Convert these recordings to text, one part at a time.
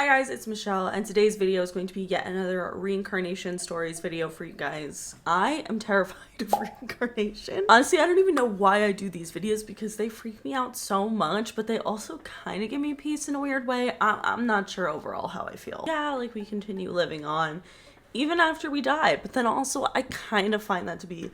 Hi guys, it's Michelle, and today's video is going to be yet another reincarnation stories video for you guys. I am terrified of reincarnation. Honestly, I don't even know why I do these videos because they freak me out so much, but they also kind of give me peace in a weird way. I'm not sure overall how I feel. Yeah, like we continue living on even after we die, but then also I kind of find that to be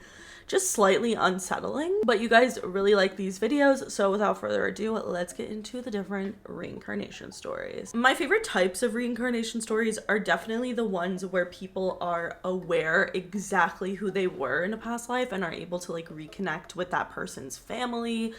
just slightly unsettling. But you guys really like these videos, so without further ado, let's get into the different reincarnation stories. My favorite types of reincarnation stories are definitely the ones where people are aware exactly who they were in a past life and are able to like reconnect with that person's family.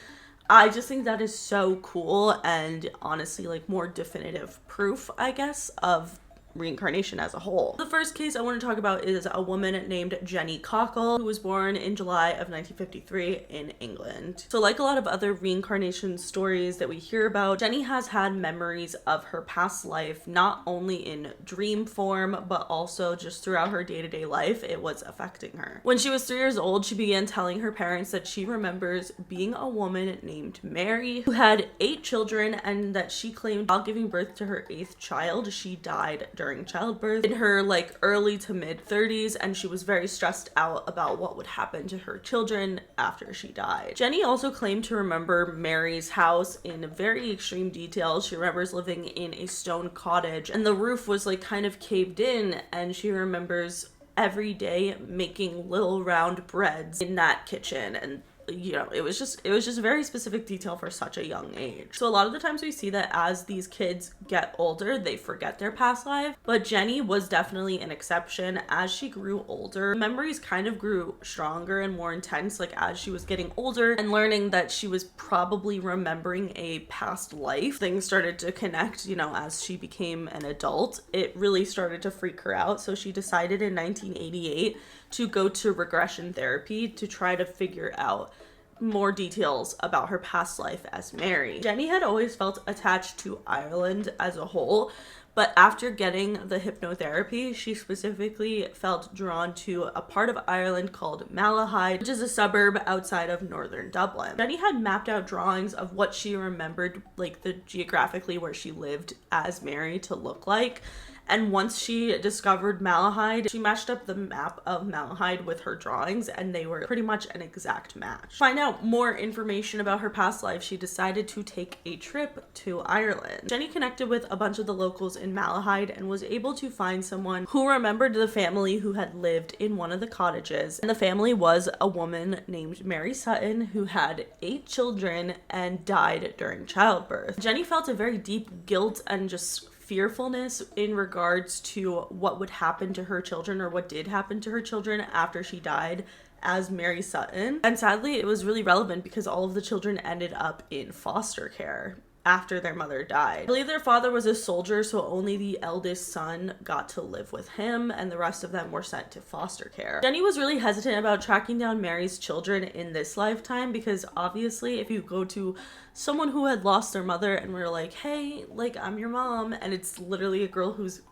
I just think that is so cool and honestly like more definitive proof, I guess, of reincarnation as a whole. The first case I want to talk about is a woman named Jenny Cockle, who was born in July of 1953 in England. So like a lot of other reincarnation stories that we hear about, Jenny has had memories of her past life, not only in dream form, but also just throughout her day-to-day life. It was affecting her. When she was 3 years old, she began telling her parents that she remembers being a woman named Mary who had 8 children, and that she claimed while giving birth to her 8th child, she died during childbirth in her like early to mid 30s, and she was very stressed out about what would happen to her children after she died. Jenny also claimed to remember Mary's house in very extreme detail. She remembers living in a stone cottage and the roof was like kind of caved in, and she remembers every day making little round breads in that kitchen. And you know, it was just very specific detail for such a young age. So a lot of the times we see that as these kids get older, they forget their past life, but Jenny was definitely an exception. As she grew older, memories kind of grew stronger and more intense, like as she was getting older and learning that she was probably remembering a past life. Things started to connect, you know, as she became an adult. It really started to freak her out, so she decided in 1988 to go to regression therapy to try to figure out more details about her past life as Mary. Jenny had always felt attached to Ireland as a whole, but after getting the hypnotherapy, she specifically felt drawn to a part of Ireland called Malahide, which is a suburb outside of northern Dublin. Jenny had mapped out drawings of what she remembered, like the geographically where she lived as Mary to look like. And once she discovered Malahide, she matched up the map of Malahide with her drawings, and they were pretty much an exact match. To find out more information about her past life, she decided to take a trip to Ireland. Jenny connected with a bunch of the locals in Malahide and was able to find someone who remembered the family who had lived in one of the cottages. And the family was a woman named Mary Sutton who had 8 children and died during childbirth. Jenny felt a very deep guilt and just fearfulness in regards to what would happen to her children, or what did happen to her children after she died as Mary Sutton. And sadly, it was really relevant because all of the children ended up in foster care after their mother died. I believe their father was a soldier, so only the eldest son got to live with him and the rest of them were sent to foster care. Jenny was really hesitant about tracking down Mary's children in this lifetime because obviously if you go to someone who had lost their mother and were like, hey, like I'm your mom, and it's literally a girl who's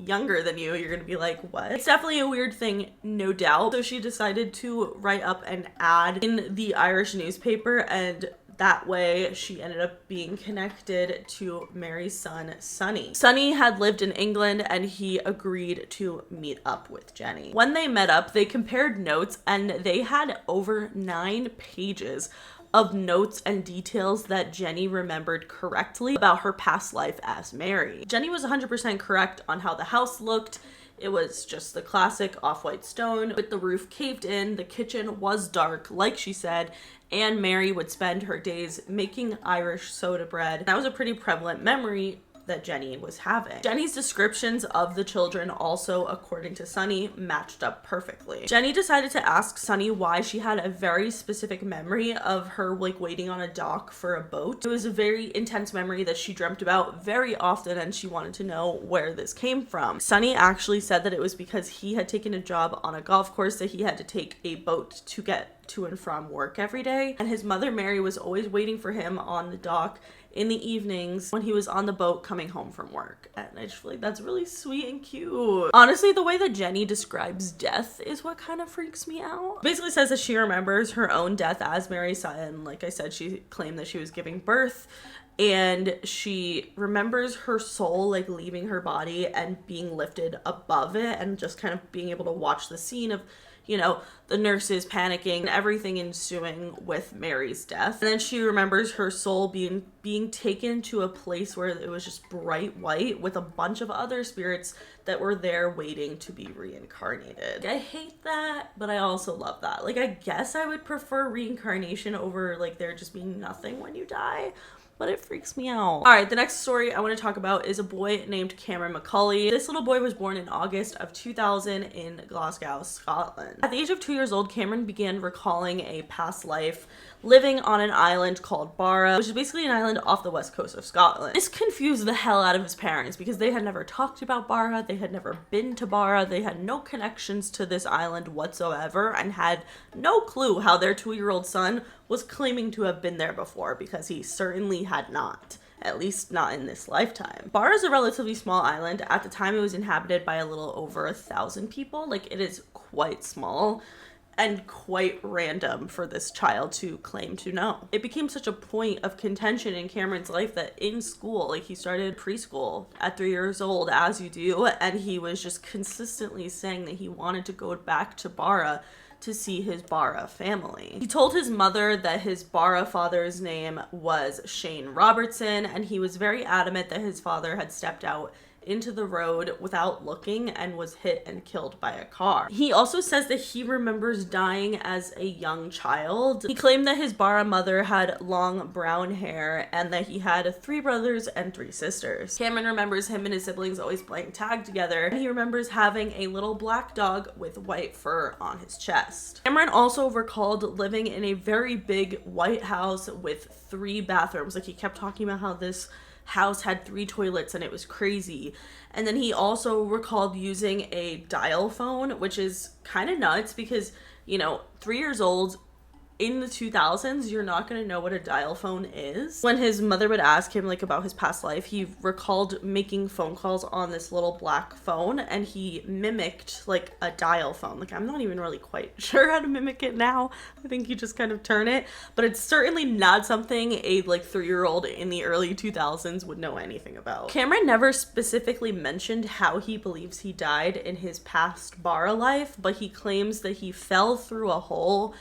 younger than you, you're gonna be like, what? It's definitely a weird thing, no doubt. So she decided to write up an ad in the Irish newspaper, and that way she ended up being connected to Mary's son, Sonny. Sonny had lived in England and he agreed to meet up with Jenny. When they met up, they compared notes and they had over 9 pages of notes and details that Jenny remembered correctly about her past life as Mary. Jenny was 100% correct on how the house looked. It was just the classic off-white stone with the roof caved in. The kitchen was dark, like she said, and Mary would spend her days making Irish soda bread. That was a pretty prevalent memory that Jenny was having. Jenny's descriptions of the children also, according to Sonny, matched up perfectly. Jenny decided to ask Sonny why she had a very specific memory of her like waiting on a dock for a boat. It was a very intense memory that she dreamt about very often, and she wanted to know where this came from. Sonny actually said that it was because he had taken a job on a golf course that he had to take a boat to get to and from work every day, and his mother Mary was always waiting for him on the dock in the evenings when he was on the boat coming home from work. And I just feel like that's really sweet and cute. Honestly, the way that Jenny describes death is what kind of freaks me out. Basically says that she remembers her own death as Mary Sutton. Like I said, she claimed that she was giving birth, and she remembers her soul like leaving her body and being lifted above it, and just kind of being able to watch the scene of, you know, the nurses panicking and everything ensuing with Mary's death. And then she remembers her soul being taken to a place where it was just bright white with a bunch of other spirits that were there waiting to be reincarnated. I hate that, but I also love that. Like, I guess I would prefer reincarnation over like there just being nothing when you die, but it freaks me out. All right, the next story I want to talk about is a boy named Cameron McCauley. This little boy was born in August of 2000 in Glasgow, Scotland. At the age of 2 years old, Cameron began recalling a past life living on an island called Barra, which is basically an island off the west coast of Scotland. This confused the hell out of his parents because they had never talked about Barra, they had never been to Barra, they had no connections to this island whatsoever, and had no clue how their 2-year-old son was claiming to have been there before, because he certainly had not. At least not in this lifetime. Barra is a relatively small island. At the time, it was inhabited by a little over 1,000 people. Like, it is quite small and quite random for this child to claim to know. It became such a point of contention in Cameron's life that in school, like, he started preschool at 3 years old, as you do, and he was just consistently saying that he wanted to go back to Barra to see his Barra family. He told his mother that his Barra father's name was Shane Robertson, and he was very adamant that his father had stepped out into the road without looking and was hit and killed by a car. He also says that he remembers dying as a young child. He claimed that his Barra mother had long brown hair and that he had 3 brothers and 3 sisters. Cameron remembers him and his siblings always playing tag together, and he remembers having a little black dog with white fur on his chest. Cameron also recalled living in a very big white house with 3 bathrooms. Like, he kept talking about how this house had 3 toilets and it was crazy. And then he also recalled using a dial phone, which is kind of nuts because, you know, 3 years old in the 2000s, you're not going to know what a dial phone is. When his mother would ask him like about his past life, he recalled making phone calls on this little black phone, and he mimicked like a dial phone. Like, I'm not even really quite sure how to mimic it now. I think you just kind of turn it, but it's certainly not something a like 3-year-old in the early 2000s would know anything about. Cameron never specifically mentioned how he believes he died in his past Barra life, but he claims that he fell through a hole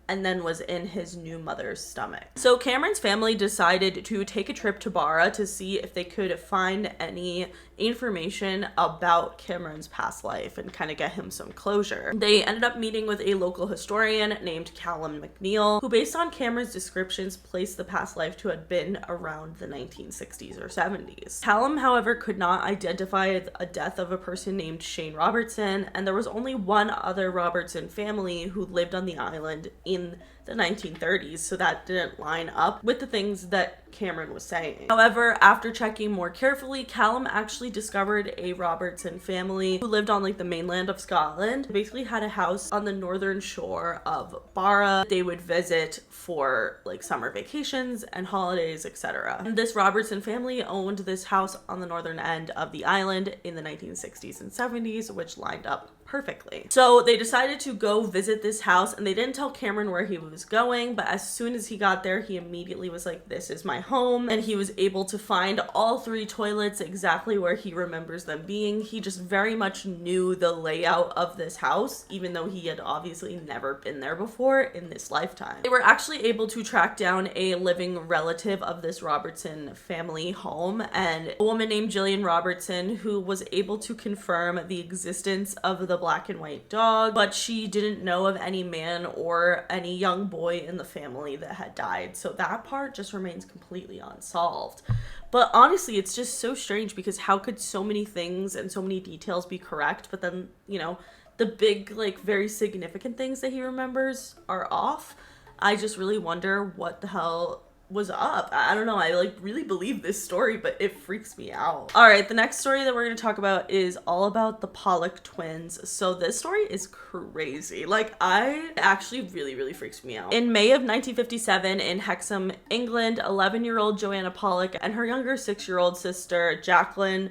and then was in his new mother's stomach. So Cameron's family decided to take a trip to Barra to see if they could find any information about Cameron's past life and kind of get him some closure. They ended up meeting with a local historian named Callum McNeil, who based on Cameron's descriptions placed the past life to have been around the 1960s or 70s. Callum, however, could not identify a death of a person named Shane Robertson, and there was only one other Robertson family who lived on the island in the 1930s, so that didn't line up with the things that Cameron was saying. However, after checking more carefully, Callum actually discovered a Robertson family who lived on like the mainland of Scotland. They basically had a house on the northern shore of Barra. They would visit for like summer vacations and holidays, etc. And this Robertson family owned this house on the northern end of the island in the 1960s and 70s, which lined up perfectly. So they decided to go visit this house, and they didn't tell Cameron where he was going, but as soon as he got there, he immediately was like, this is my home, and he was able to find all 3 toilets exactly where he remembers them being. He just very much knew the layout of this house, even though he had obviously never been there before in this lifetime. They were actually able to track down a living relative of this Robertson family home, and a woman named Jillian Robertson, who was able to confirm the existence of the black and white dog, but she didn't know of any man or any young boy in the family that had died. So that part just remains completely unsolved. But honestly, it's just so strange because how could so many things and so many details be correct, but then, you know, the big, like, very significant things that he remembers are off? I just really wonder what the hell was up. I don't know. I like really believe this story, but it freaks me out. All right, the next story that we're going to talk about is all about the Pollock twins. So this story is crazy. Like, I actually really freaks me out. In May of 1957 in Hexham, England, 11-year-old Joanna Pollock and her younger 6-year-old sister Jacqueline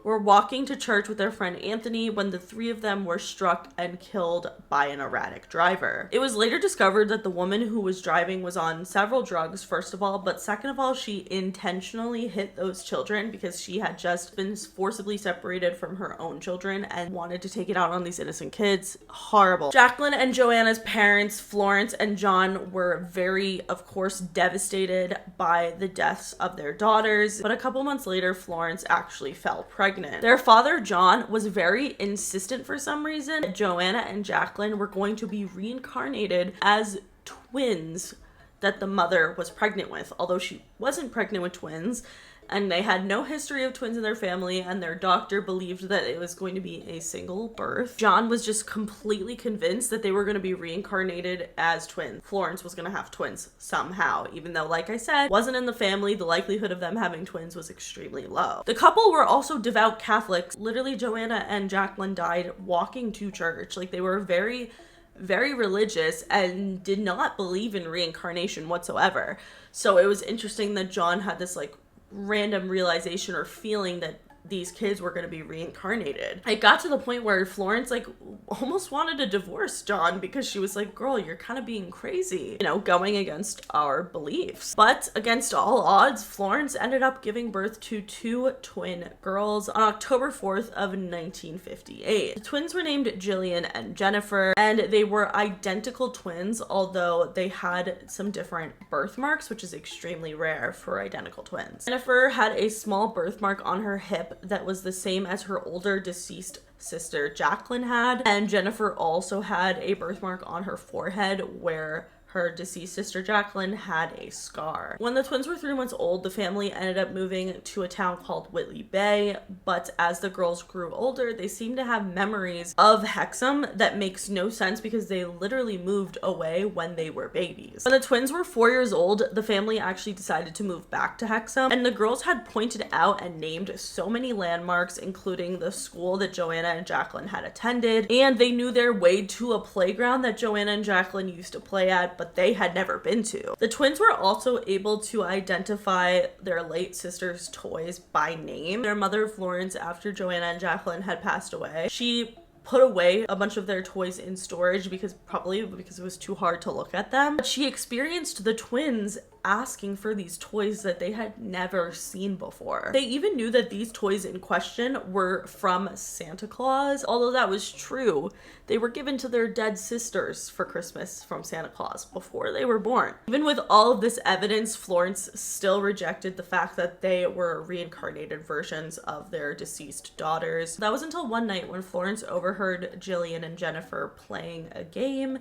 were walking to church with their friend Anthony when the three of them were struck and killed by an erratic driver. It was later discovered that the woman who was driving was on several drugs, first of all, but second of all, she intentionally hit those children because she had just been forcibly separated from her own children and wanted to take it out on these innocent kids. Horrible. Jacqueline and Joanna's parents, Florence and John, were very, of course, devastated by the deaths of their daughters, but a couple months later, Florence actually fell pregnant. Their father, John, was very insistent for some reason that Joanna and Jacqueline were going to be reincarnated as twins that the mother was pregnant with, although she wasn't pregnant with twins, and they had no history of twins in their family, and their doctor believed that it was going to be a single birth. John was just completely convinced that they were going to be reincarnated as twins. Florence was going to have twins somehow, even though, like I said, wasn't in the family. The likelihood of them having twins was extremely low. The couple were also devout Catholics. Literally, Joanna and Jacqueline died walking to church. Like, they were very religious and did not believe in reincarnation whatsoever. So it was interesting that John had this like random realization or feeling that these kids were going to be reincarnated. It got to the point where Florence like almost wanted to divorce John because she was like, girl, you're kind of being crazy, you know, going against our beliefs. But against all odds, Florence ended up giving birth to 2 twin girls on October 4th of 1958. The twins were named Jillian and Jennifer, and they were identical twins, although they had some different birthmarks, which is extremely rare for identical twins. Jennifer had a small birthmark on her hip that was the same as her older deceased sister Jacqueline had, and Jennifer also had a birthmark on her forehead where her deceased sister Jacqueline had a scar. When the twins were 3 months old, the family ended up moving to a town called Whitley Bay, but as the girls grew older, they seemed to have memories of Hexham that makes no sense because they literally moved away when they were babies. When the twins were 4 years old, the family actually decided to move back to Hexham, and the girls had pointed out and named so many landmarks, including the school that Joanna and Jacqueline had attended, and they knew their way to a playground that Joanna and Jacqueline used to play at, but they had never been to. The twins were also able to identify their late sister's toys by name. Their mother, Florence, after Joanna and Jacqueline had passed away, she put away a bunch of their toys in storage probably because it was too hard to look at them. But she experienced the twins asking for these toys that they had never seen before. They even knew that these toys in question were from Santa Claus. Although that was true, they were given to their dead sisters for Christmas from Santa Claus before they were born. Even with all of this evidence, Florence still rejected the fact that they were reincarnated versions of their deceased daughters. That was until one night when Florence overheard Jillian and Jennifer playing a game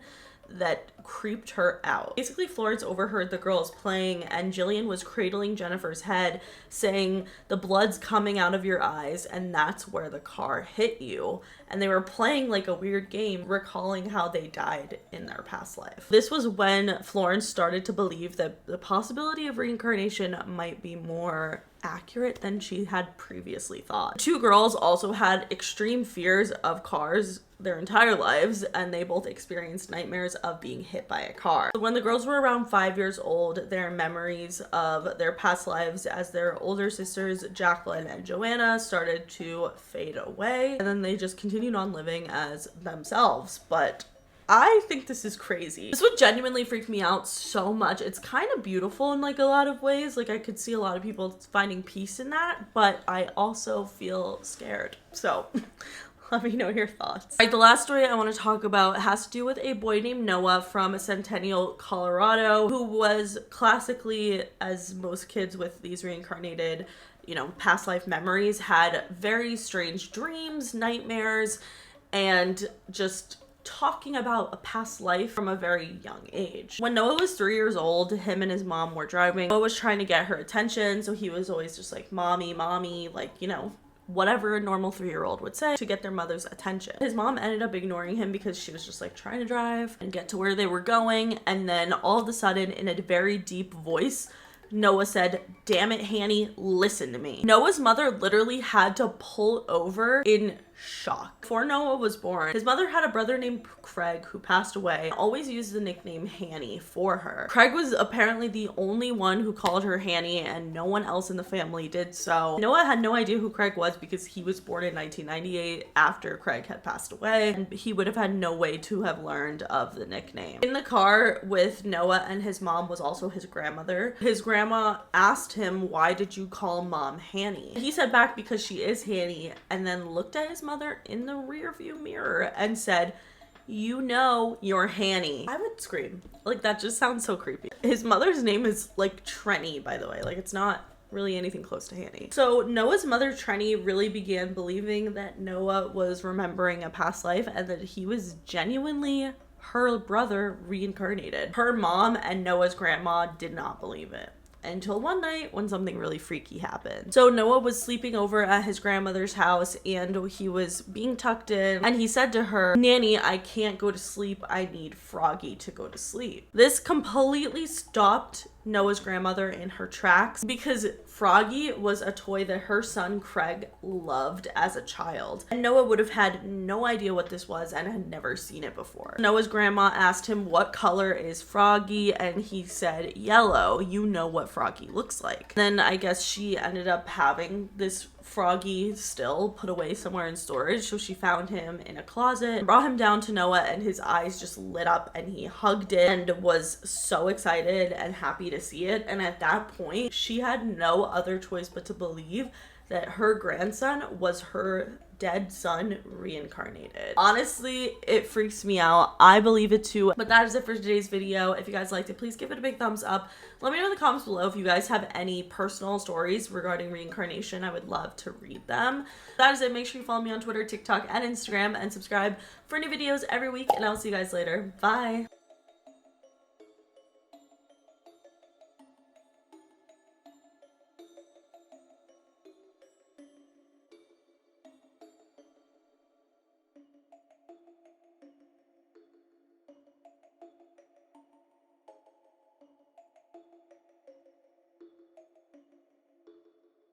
that creeped her out. Basically, Florence overheard the girls playing, and Jillian was cradling Jennifer's head, saying, "The blood's coming out of your eyes, and that's where the car hit you." And they were playing like a weird game, recalling how they died in their past life. This was when Florence started to believe that the possibility of reincarnation might be more accurate than she had previously thought. The 2 girls also had extreme fears of cars their entire lives, and they both experienced nightmares of being hit by a car. When the girls were around 5 years old, their memories of their past lives as their older sisters Jacqueline and Joanna started to fade away, and then they just continued on living as themselves. But I think this is crazy. This would genuinely freak me out so much. It's kind of beautiful in like a lot of ways. Like, I could see a lot of people finding peace in that, but I also feel scared. So let me know your thoughts. All right, the last story I want to talk about has to do with a boy named Noah from Centennial, Colorado, who was classically, as most kids with these reincarnated, past life memories, had very strange dreams, nightmares, and just talking about a past life from a very young age. When Noah was 3 years old, him and his mom were driving. Noah was trying to get her attention, so he was always just like, "Mommy, mommy," like, whatever a normal 3-year-old would say to get their mother's attention. His mom ended up ignoring him because she was just like trying to drive and get to where they were going, and then all of a sudden, in a very deep voice, Noah said, "Damn it, Hanny, listen to me." Noah's mother literally had to pull over in shock. Before Noah was born, his mother had a brother named Craig who passed away and always used the nickname Hanny for her. Craig was apparently the only one who called her Hanny, and no one else in the family did so. Noah had no idea who Craig was because he was born in 1998 after Craig had passed away, and he would have had no way to have learned of the nickname. In the car with Noah and his mom was also his grandmother. His grandma asked him, "Why did you call mom Hanny?" He said back, "Because she is Hanny," and then looked at his mother in the rear view mirror and said, "You know you're Hanny." I would scream. Like, that just sounds so creepy. His mother's name is like Trenny, by the way. Like, it's not really anything close to Hanny. So Noah's mother, Trenny, really began believing that Noah was remembering a past life and that he was genuinely her brother reincarnated. Her mom and Noah's grandma did not believe it until one night when something really freaky happened. So Noah was sleeping over at his grandmother's house and he was being tucked in, and he said to her, "Nanny, I can't go to sleep. I need Froggy to go to sleep." This completely stopped Noah's grandmother in her tracks because Froggy was a toy that her son Craig loved as a child, and Noah would have had no idea what this was and had never seen it before. Noah's grandma asked him, "What color is Froggy?" and he said, "Yellow. You know what Froggy looks like." Then I guess she ended up having this Froggy still put away somewhere in storage, so she found him in a closet and brought him down to Noah, and his eyes just lit up and he hugged it and was so excited and happy to see it. And at that point, she had no other choice but to believe that her grandson was her dead son reincarnated. Honestly, it freaks me out. I believe it too. But that is it for today's video. If you guys liked it, please give it a big thumbs up. Let me know in the comments below if you guys have any personal stories regarding reincarnation. I would love to read them. That is it. Make sure you follow me on Twitter, TikTok, and Instagram, and subscribe for new videos every week, and I'll see you guys later. Bye.